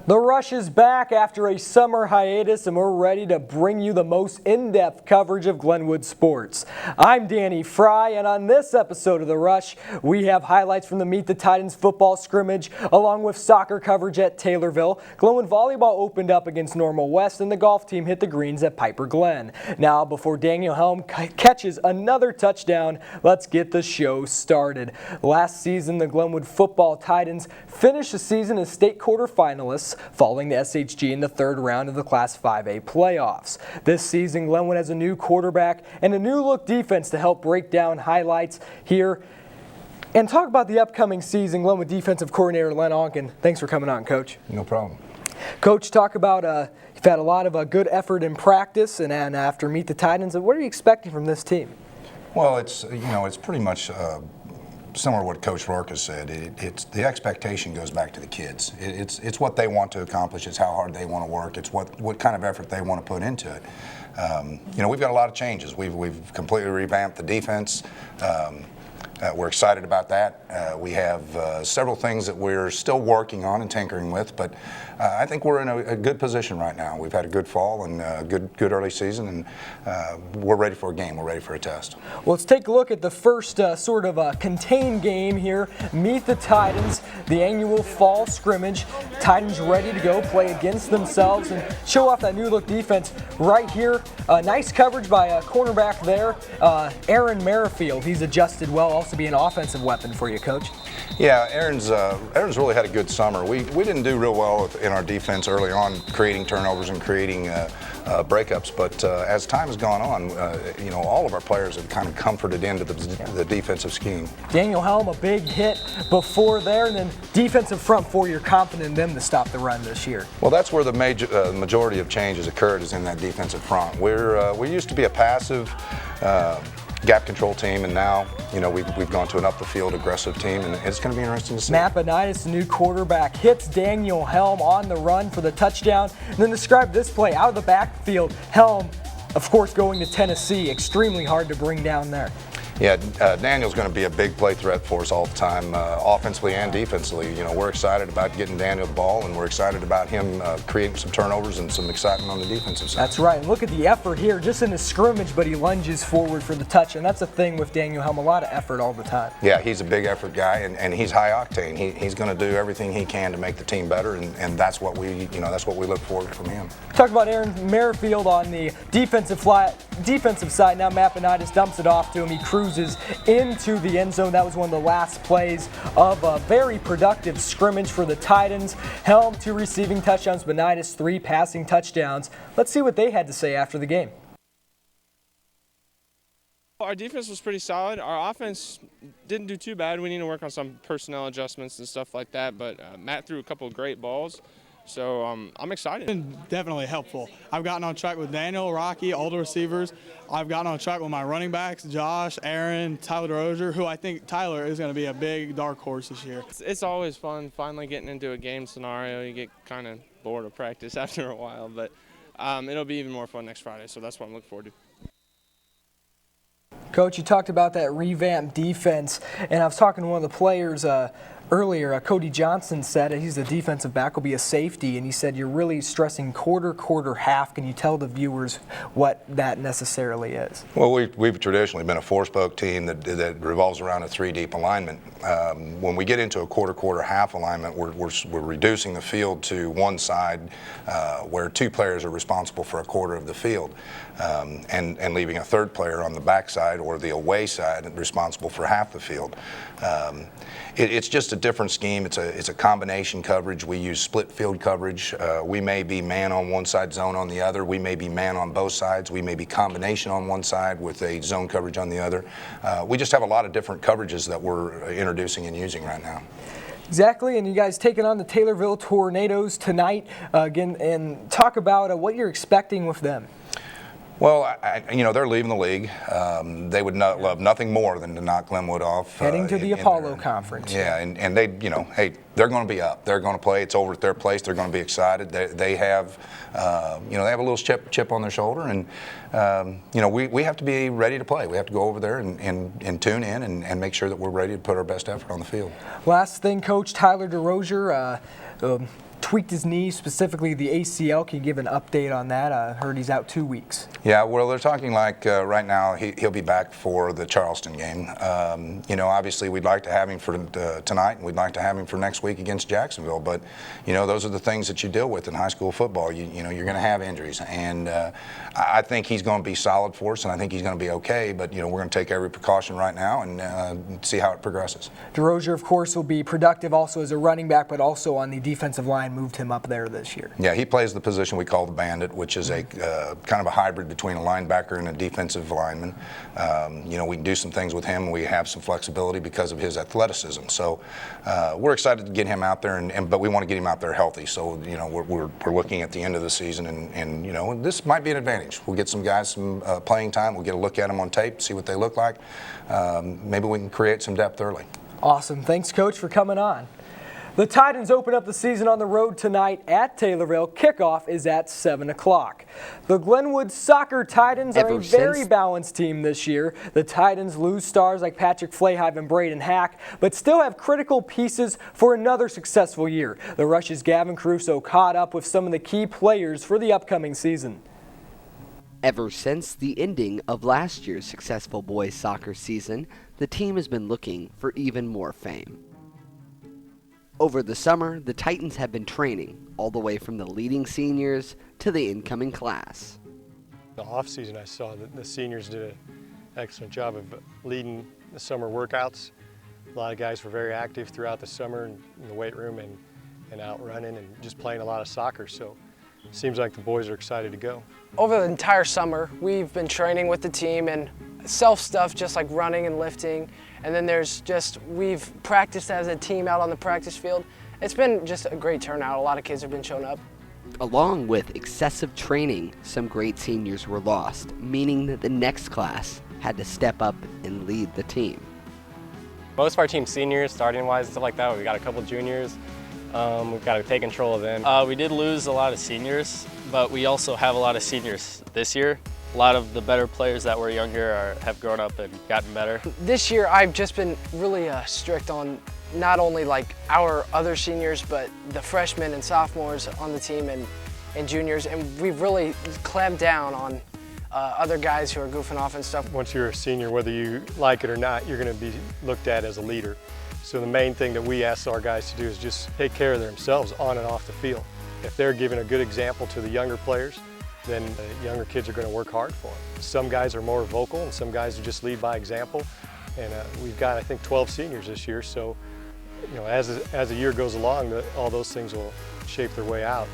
The Rush is back after a summer hiatus, and we're ready to bring you the most in-depth coverage of Glenwood sports. I'm Danny Frey, and on this episode of The Rush, we have highlights from the Meet the Titans football scrimmage, along with soccer coverage at Taylorville. Glenwood volleyball opened up against Normal West, and the golf team hit the greens at Piper Glen. Now, before Daniel Helm catches another touchdown, let's get the show started. Last season, the Glenwood football Titans finished the season as state quarterfinalists, following the SHG in the third round of the Class 5A playoffs. This season, Glenwood has a new quarterback and a new look defense to help break down highlights here and talk about the upcoming season. Glenwood defensive coordinator Len Onken, thanks for coming on, Coach. No problem. Coach, talk about you've had a lot of good effort in practice and after Meet the Titans. What are you expecting from this team? Well, it's pretty much similar to what Coach Rourke has said. It's the expectation goes back to the kids. It's what they want to accomplish. It's how hard they want to work. It's what kind of effort they want to put into it. We've got a lot of changes. We've completely revamped the defense. We're excited about that. We have several things that we're still working on and tinkering with, but I think we're in a good position right now. We've had a good fall and a good early season, and we're ready for a game. We're ready for a test. Well, let's take a look at the first sort of contained game here. Meet the Titans, the annual fall scrimmage. Titans ready to go play against themselves and show off that new look defense right here. Nice coverage by a cornerback there, Aaron Merrifield. He's adjusted well, also be an offensive weapon for you, Coach. Yeah, Aaron's really had a good summer. We didn't do real well in our defense early on, creating turnovers and creating breakups. But as time has gone on, all of our players have kind of comforted into the defensive scheme. Daniel Helm, a big hit before there, and then defensive front four. You're confident in them to stop the run this year. Well, that's where the majority of changes occurred, is in that defensive front. We used to be a passive gap control team, and now we've gone to an up the field aggressive team, and it's going to be interesting to see. Matt Benitis, the new quarterback, hits Daniel Helm on the run for the touchdown. And then describe this play out of the backfield. Helm, of course, going to Tennessee, extremely hard to bring down there. Yeah, Daniel's going to be a big play threat for us all the time, offensively and defensively. We're excited about getting Daniel the ball, and we're excited about him creating some turnovers and some excitement on the defensive side. That's right. And look at the effort here, just in the scrimmage, but he lunges forward for the touch, and that's the thing with Daniel Helm, a lot of effort all the time. Yeah, he's a big effort guy, and he's high octane. He's going to do everything he can to make the team better, and that's what we look forward from him. Talk about Aaron Merrifield on the defensive side. Now Matt Benitis dumps it off to him. He cruises into the end zone. That was one of the last plays of a very productive scrimmage for the Titans. Helm, 2 receiving touchdowns, Benitis 3 passing touchdowns. Let's see what they had to say after the game. Our defense was pretty solid. Our offense didn't do too bad. We need to work on some personnel adjustments and stuff like that, but Matt threw a couple of great balls. So I'm excited. It's been definitely helpful. I've gotten on track with Daniel, Rocky, all the receivers. I've gotten on track with my running backs, Josh, Aaron, Tyler DeRozier, who I think Tyler is going to be a big dark horse this year. It's always fun finally getting into a game scenario. You get kind of bored of practice after a while, but it'll be even more fun next Friday, so that's what I'm looking forward to. Coach, you talked about that revamped defense, and I was talking to one of the players earlier. Cody Johnson said he's a defensive back, will be a safety, and he said you're really stressing quarter, half. Can you tell the viewers what that necessarily is? Well, we've traditionally been a four-spoke team that revolves around a 3-deep alignment. When we get into a quarter, half alignment, we're reducing the field to one side where 2 players are responsible for a quarter of the field, and leaving a third player on the back side or the away side responsible for half the field. It's just a different scheme. It's a combination coverage. We use split field coverage. We may be man on one side, zone on the other. We may be man on both sides. We may be combination on one side with a zone coverage on the other. We just have a lot of different coverages that we're introducing and using right now. Exactly, and you guys taking on the Taylorville Tornadoes tonight again, and talk about what you're expecting with them. Well, they're leaving the league. They would love nothing more than to knock Glenwood off. Heading to the Apollo Conference. Yeah, and they, hey, they're going to be up. They're going to play. It's over at their place. They're going to be excited. They have, they have a little chip on their shoulder, and we have to be ready to play. We have to go over there and tune in and make sure that we're ready to put our best effort on the field. Last thing, Coach, Tyler DeRozier. tweaked his knee, specifically the ACL. Can you give an update on that? I heard he's out 2 weeks. Yeah, well, they're talking like right now he'll be back for the Charleston game. You know, obviously we'd like to have him for tonight, and we'd like to have him for next week against Jacksonville. But you know, those are the things that you deal with in high school football. You know, you're going to have injuries, and I think he's going to be solid for us, and I think he's going to be okay. But you know, we're going to take every precaution right now and see how it progresses. DeRozier, of course, will be productive also as a running back, but also on the defensive line, moved him up there this year. Yeah, he plays the position we call the bandit, which is a kind of a hybrid between a linebacker and a defensive lineman. You know, we can do some things with him. We have some flexibility because of his athleticism. So we're excited to get him out there, but we want to get him out there healthy. So you know, we're looking at the end of the season, and you know, this might be an advantage. We'll get some guys some playing time. We'll get a look at them on tape, see what they look like. Maybe we can create some depth early. Awesome. Thanks, Coach, for coming on. The Titans open up the season on the road tonight at Taylorville. Kickoff is at 7 o'clock. The Glenwood Soccer Titans are a very balanced team this year. The Titans lose stars like Patrick Flayhive and Braden Hack, but still have critical pieces for another successful year. The Rush's Gavin Caruso caught up with some of the key players for the upcoming season. Ever since the ending of last year's successful boys soccer season, the team has been looking for even more fame. Over the summer, the Titans have been training all the way from the leading seniors to the incoming class. The off-season, I saw that the seniors did an excellent job of leading the summer workouts. A lot of guys were very active throughout the summer in the weight room and out running and just playing a lot of soccer. So it seems like the boys are excited to go. Over the entire summer, we've been training with the team and self stuff, just like running and lifting. And then we've practiced as a team out on the practice field. It's been just a great turnout. A lot of kids have been showing up. Along with excessive training, some great seniors were lost, meaning that the next class had to step up and lead the team. Most of our team's seniors, starting-wise and stuff like that. We got a couple juniors. We've got to take control of them. We did lose a lot of seniors, but we also have a lot of seniors this year. A lot of the better players that were younger have grown up and gotten better. This year, I've just been really strict on not only like our other seniors, but the freshmen and sophomores on the team and juniors, and we've really clamped down on other guys who are goofing off and stuff. Once you're a senior, whether you like it or not, you're going to be looked at as a leader. So the main thing that we ask our guys to do is just take care of themselves on and off the field. If they're giving a good example to the younger players, then the younger kids are going to work hard for them. Some guys are more vocal and some guys are just lead by example. And we've got, I think, 12 seniors this year. So, you know, as the year goes along, all those things will shape their way out.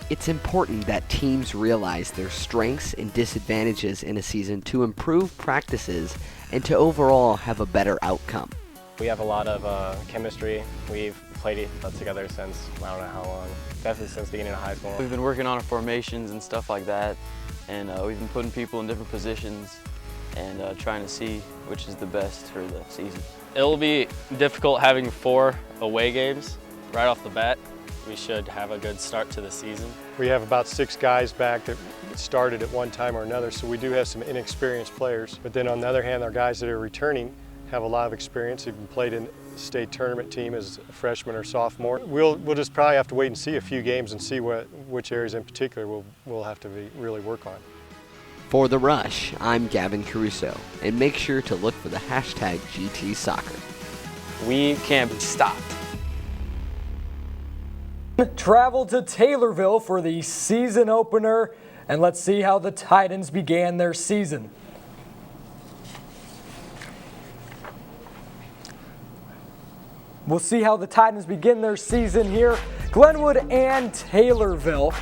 It's important that teams realize their strengths and disadvantages in a season to improve practices and to overall have a better outcome. We have a lot of chemistry. We've played together since I don't know how long. Definitely since the beginning of high school. We've been working on our formations and stuff like that, and we've been putting people in different positions and trying to see which is the best for the season. It'll be difficult having 4 away games right off the bat. We should have a good start to the season. We have about 6 guys back that started at one time or another, so we do have some inexperienced players. But then on the other hand, our guys that are returning have a lot of experience. They've played in the state tournament team as a freshman or sophomore. We'll just probably have to wait and see a few games and see which areas in particular we'll have to really work on. For The Rush, I'm Gavin Caruso, and make sure to look for the hashtag GTSoccer. We can't be stopped. Travel to Taylorville for the season opener, and let's see how the Titans began their season. We'll see how the Titans begin their season here. Glenwood and Taylorville.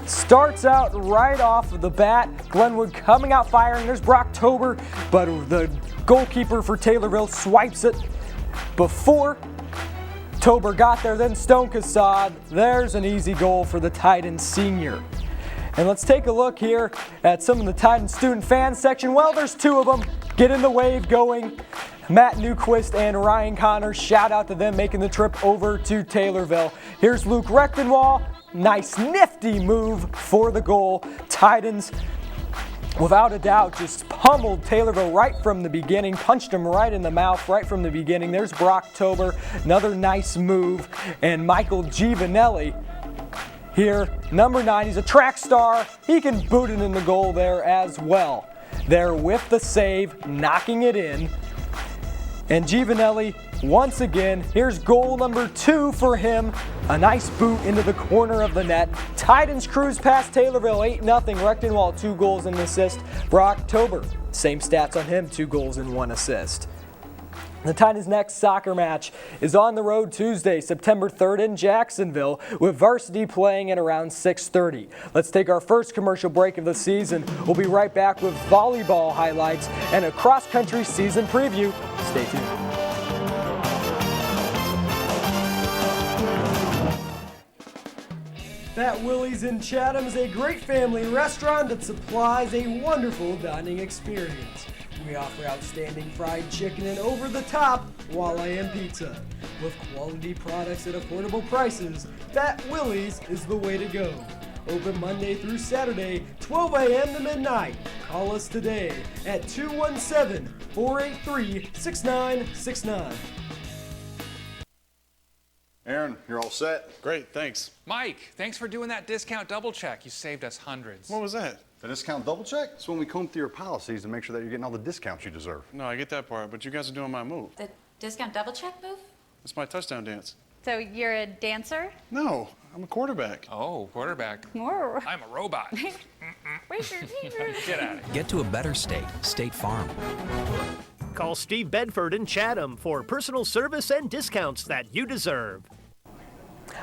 Starts out right off of the bat. Glenwood coming out firing. There's Brocktober, but the goalkeeper for Taylorville swipes it before Tober got there. Then Stone Cassad. There's an easy goal for the Titans senior. And let's take a look here at some of the Titans student fan section. Well, there's 2 of them getting the wave going. Matt Newquist and Ryan Connors, shout out to them making the trip over to Taylorville. Here's Luke Rechtenwall. Nice nifty move for the goal. Titans without a doubt, just pummeled Taylorville right from the beginning, punched him right in the mouth right from the beginning. There's Brocktober, another nice move, and Michael Giovanelli here, number 9, he's a track star. He can boot it in the goal there as well. There with the save, knocking it in. And Giovanelli, once again, here's goal number 2 for him. A nice boot into the corner of the net. Titans cruise past Taylorville 8-0. Rechtenwald 2 goals and an assist. Brocktober, same stats on him, 2 goals and 1 assist. The Titans' next soccer match is on the road Tuesday, September 3rd in Jacksonville, with varsity playing at around 6:30. Let's take our first commercial break of the season. We'll be right back with volleyball highlights and a cross-country season preview. Stay tuned. Fat Willie's in Chatham is a great family restaurant that supplies a wonderful dining experience. We offer outstanding fried chicken and over-the-top walleye pizza. With quality products at affordable prices, Fat Willie's is the way to go. Open Monday through Saturday, 12 a.m. to midnight. Call us today at 217-483-6969. Aaron, you're all set. Great, thanks. Mike, thanks for doing that discount double check. You saved us hundreds. What was that? The discount double check? It's when we comb through your policies to make sure that you're getting all the discounts you deserve. No, I get that part, but you guys are doing my move. The discount double check move? It's my touchdown dance. So you're a dancer? No, I'm a quarterback. Oh, quarterback. More. I'm a robot. Where's your fingers? Get out of here. Get to a better state, State Farm. Call Steve Bedford in Chatham for personal service and discounts that you deserve.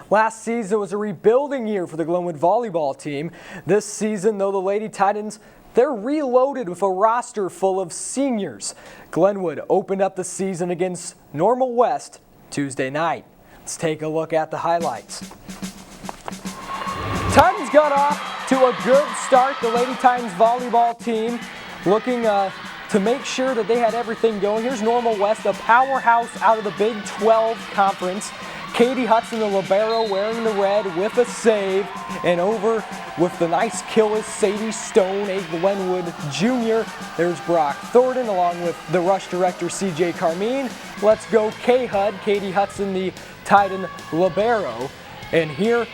Last season was a rebuilding year for the Glenwood volleyball team. This season, though, the Lady Titans, they're reloaded with a roster full of seniors. Glenwood opened up the season against Normal West Tuesday night. Let's take a look at the highlights. Titans got off to a good start. The Lady Titans volleyball team looking to make sure that they had everything going. Here's Normal West, a powerhouse out of the Big 12 conference. Katie Hudson, the libero, wearing the red with a save, and over with the nice kill is Sadie Stone, a Glenwood junior. There's Brock Thornton along with the rush director CJ Carmine. Let's go K-Hud, Katie Hudson, the Titan libero. And here,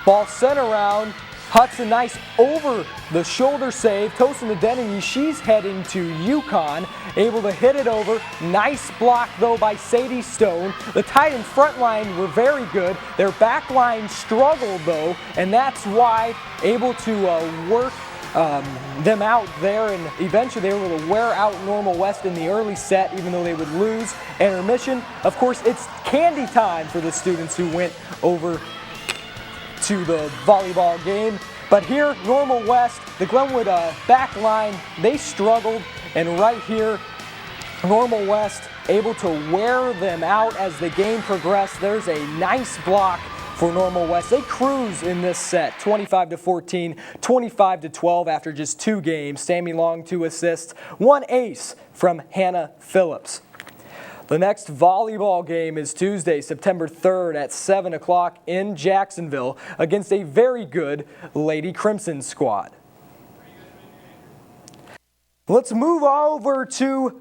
ball sent around. Hudson, nice over the shoulder save. Tosin Adeniji, she's heading to UConn, able to hit it over. Nice block though by Sadie Stone. The Titans front line were very good. Their back line struggled though, and that's why able to work them out there, and eventually they were able to wear out Normal West in the early set, even though they would lose. Intermission, of course, it's candy time for the students who went over to the volleyball game. But here, Normal West, the Glenwood back line, they struggled, and right here, Normal West able to wear them out as the game progressed. There's a nice block for Normal West. They cruise in this set, 25-14, 25-12 after just 2 games. Sammy Long, 2 assists, 1 ace from Hannah Phillips. The next volleyball game is Tuesday, September 3rd at 7 o'clock in Jacksonville against a very good Lady Crimson squad. Let's move over to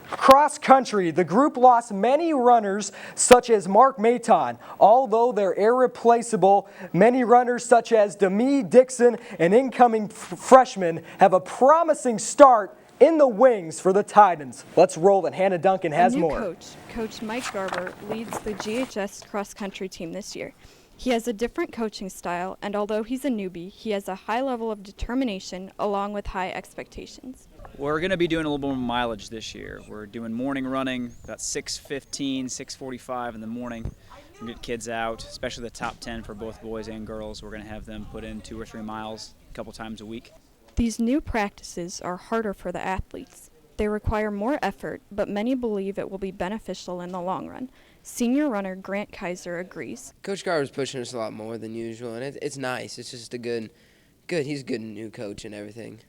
cross country. The group lost many runners such as Mark Maton. Although they're irreplaceable, many runners such as Demi Dixon, an incoming freshman, have a promising start in the wings for the Titans. Let's roll it. Hannah Duncan has more. Coach Mike Garber, leads the GHS cross-country team this year. He has a different coaching style, and although he's a newbie, he has a high level of determination along with high expectations. We're going to be doing a little more mileage this year. We're doing morning running, about 6:15, 6:45 in the morning. We're get kids out, especially the top 10 for both boys and girls. We're going to have them put in 2 or 3 miles a couple times a week. These new practices are harder for the athletes. They require more effort, but many believe it will be beneficial in the long run. Senior runner Grant Kaiser agrees. Coach Garber's pushing us a lot more than usual, and it's nice. It's just he's a good new coach and everything.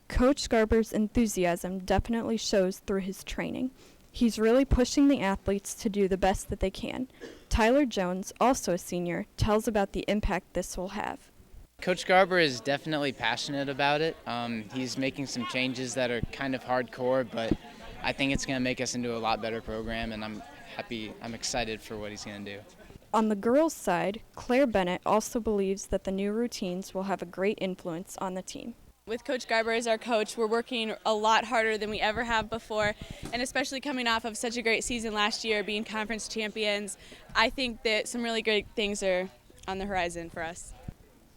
Coach Garber's enthusiasm definitely shows through his training. He's really pushing the athletes to do the best that they can. Tyler Jones, also a senior, tells about the impact this will have. Coach Garber is definitely passionate about it. He's making some changes that are kind of hardcore, but I think it's going to make us into a lot better program, and I'm excited for what he's going to do. On the girls' side, Claire Bennett also believes that the new routines will have a great influence on the team. With Coach Garber as our coach, we're working a lot harder than we ever have before, and especially coming off of such a great season last year, being conference champions, I think that some really great things are on the horizon for us.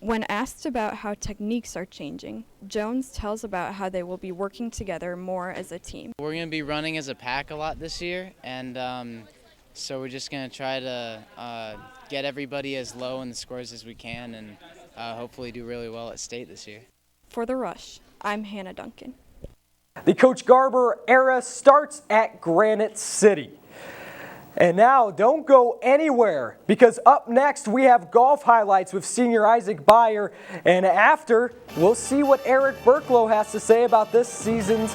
When asked about how techniques are changing, Jones tells about how they will be working together more as a team. We're going to be running as a pack a lot this year, and so we're just going to try to get everybody as low in the scores as we can and hopefully do really well at state this year. For The Rush, I'm Hannah Duncan. The Coach Garber era starts at Granite City. And now, don't go anywhere, because up next we have golf highlights with senior Aric Byer, and after, we'll see what Aric Burklow has to say about this season's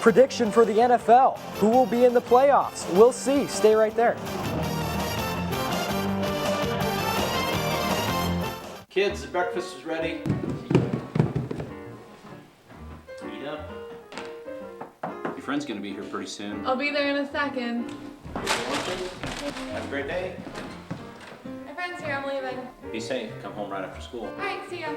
prediction for the NFL. Who will be in the playoffs? We'll see. Stay right there. Kids, the breakfast is ready. Eat up. Your friend's gonna be here pretty soon. I'll be there in a second. Have a great day. My friend's here, I'm leaving. Be safe. Come home right after school. All right, see ya.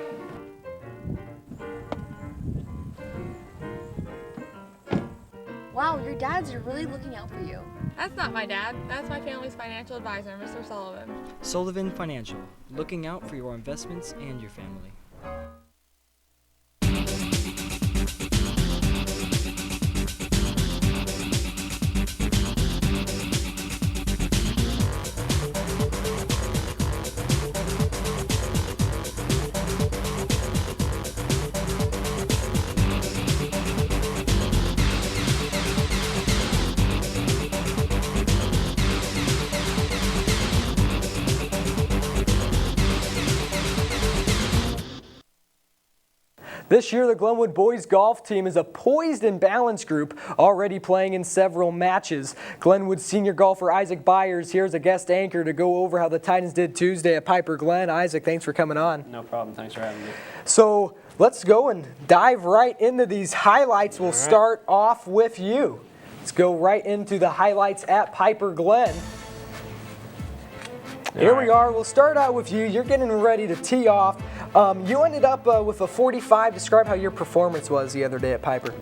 Wow, your dads are really looking out for you. That's not my dad. That's my family's financial advisor, Mr. Sullivan. Sullivan Financial, looking out for your investments and your family. This year, the Glenwood boys golf team is a poised and balanced group, already playing in several matches. Glenwood senior golfer Aric Byer is here as a guest anchor to go over how the Titans did Tuesday at Piper Glen. Aric, thanks for coming on. No problem. Thanks for having me. So let's go and dive right into these highlights. We'll start off with you. Let's go right into the highlights at Piper Glen. Here we are. We'll start out with you. You're getting ready to tee off. You ended up with a 45. Describe how your performance was the other day at Piper.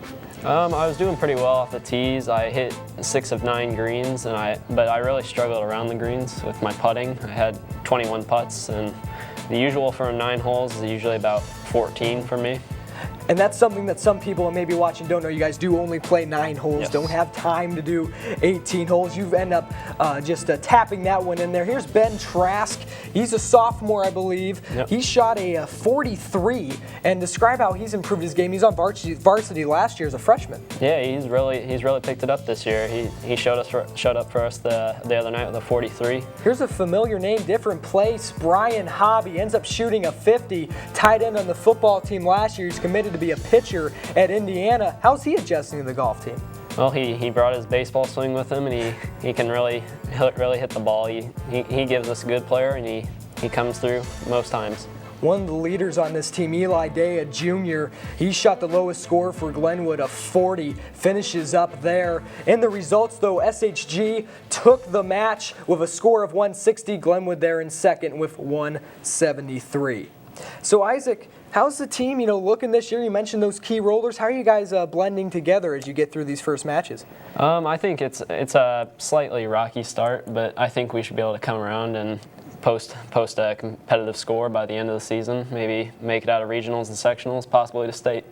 I was doing pretty well off the tees. I hit 6 of 9 greens, but I really struggled around the greens with my putting. I had 21 putts, and the usual for 9 holes is usually about 14 for me. And that's something that some people maybe watching don't know. You guys do only play 9 holes, Yes. Don't have time to do 18 holes. You end up just tapping that one in there. Here's Ben Trask. He's a sophomore, I believe. Yep. He shot a 43, and describe how he's improved his game. He's on varsity last year as a freshman. Yeah, he's really picked it up this year. He showed up for us the other night with a 43. Here's a familiar name, different place. Brian Hobby ends up shooting a 50. Tight end on the football team last year. He's committed to be a pitcher at Indiana. How's he adjusting to the golf team? Well, he brought his baseball swing with him, and he can really hit the ball. He gives us a good player, and he comes through most times. One of the leaders on this team, Eli Day, a junior, he shot the lowest score for Glenwood, a 40, finishes up there. In the results, though, SHG took the match with a score of 160. Glenwood there in second with 173. So, Aric, how's the team, looking this year? You mentioned those key rollers. How are you guys blending together as you get through these first matches? I think it's a slightly rocky start, but I think we should be able to come around and post a competitive score by the end of the season. Maybe make it out of regionals and sectionals, possibly to state.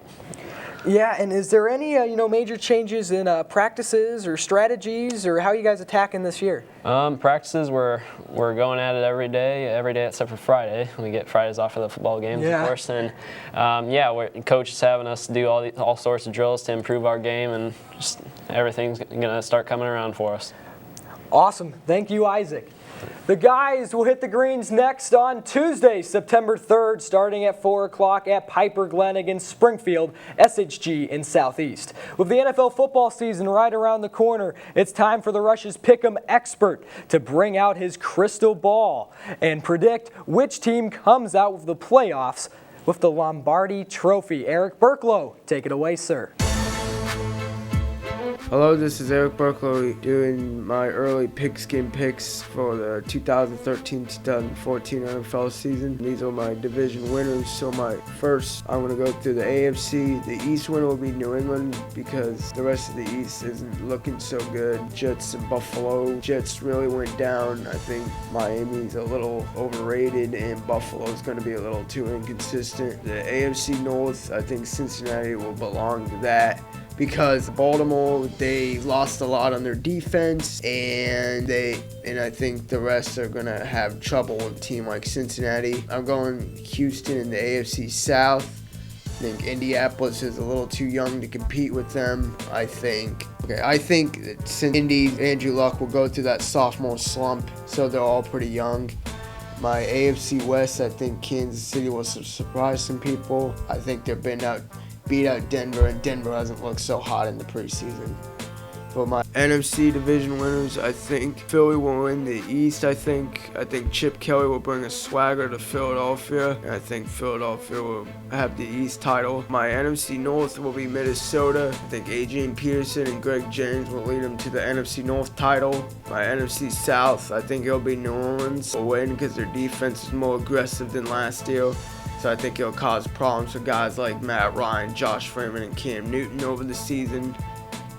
Yeah, and is there any major changes in practices or strategies, or how are you guys attacking this year? Practices, we're going at it every day except for Friday. We get Fridays off for the football games, of course. And coach is having us do all sorts of drills to improve our game, and just everything's going to start coming around for us. Awesome. Thank you, Isaac. The guys will hit the greens next on Tuesday, September 3rd, starting at 4 o'clock at Piper Glen against Springfield, SHG in Southeast. With the NFL football season right around the corner, it's time for the Rush's Pick'em expert to bring out his crystal ball and predict which team comes out with the playoffs with the Lombardi Trophy. Aric Burklow, take it away, sir. Hello, this is Aric Burklow doing my early Pigskin picks for the 2013-2014 NFL season. These are my division winners. So my first, I'm going to go through the AFC. The East winner will be New England because the rest of the East isn't looking so good. Jets and Buffalo. Jets really went down. I think Miami's a little overrated and Buffalo's going to be a little too inconsistent. The AFC North, I think Cincinnati will belong to that, because Baltimore, they lost a lot on their defense, and I think the rest are going to have trouble with a team like Cincinnati. I'm going Houston in the AFC South. I think Indianapolis is a little too young to compete with them. I think that since Indy, Andrew Luck will go through that sophomore slump, so they're all pretty young. My AFC West, I think Kansas City will surprise some people. I think they've beat out Denver, and Denver hasn't looked so hot in the preseason. For my NFC division winners, I think Philly will win the East. I think Chip Kelly will bring a swagger to Philadelphia, and I think Philadelphia will have the East title. My NFC North will be Minnesota. I think Adrian Peterson and Greg James will lead them to the NFC North title. My NFC South, I think it'll be New Orleans will win because their defense is more aggressive than last year. So I think it'll cause problems for guys like Matt Ryan, Josh Freeman, and Cam Newton over the season.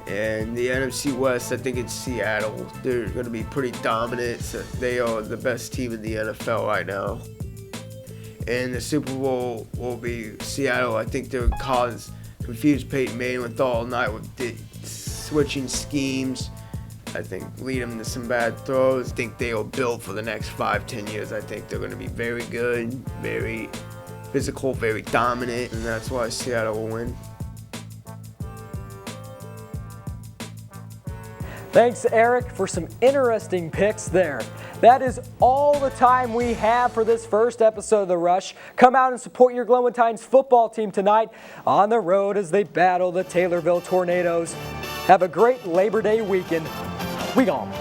And the NFC West, I think it's Seattle. They're going to be pretty dominant. So they are the best team in the NFL right now. And the Super Bowl will be Seattle. I think they'll confuse Peyton Manning with all night with the switching schemes. I think lead them to some bad throws. I think they'll build for the next 5-10 years. I think they're going to be very good, very physical, very dominant, and that's why Seattle will win. Thanks, Aric, for some interesting picks there. That is all the time we have for this first episode of The Rush. Come out and support your Glenwood Titans football team tonight on the road as they battle the Taylorville Tornadoes. Have a great Labor Day weekend. We gone.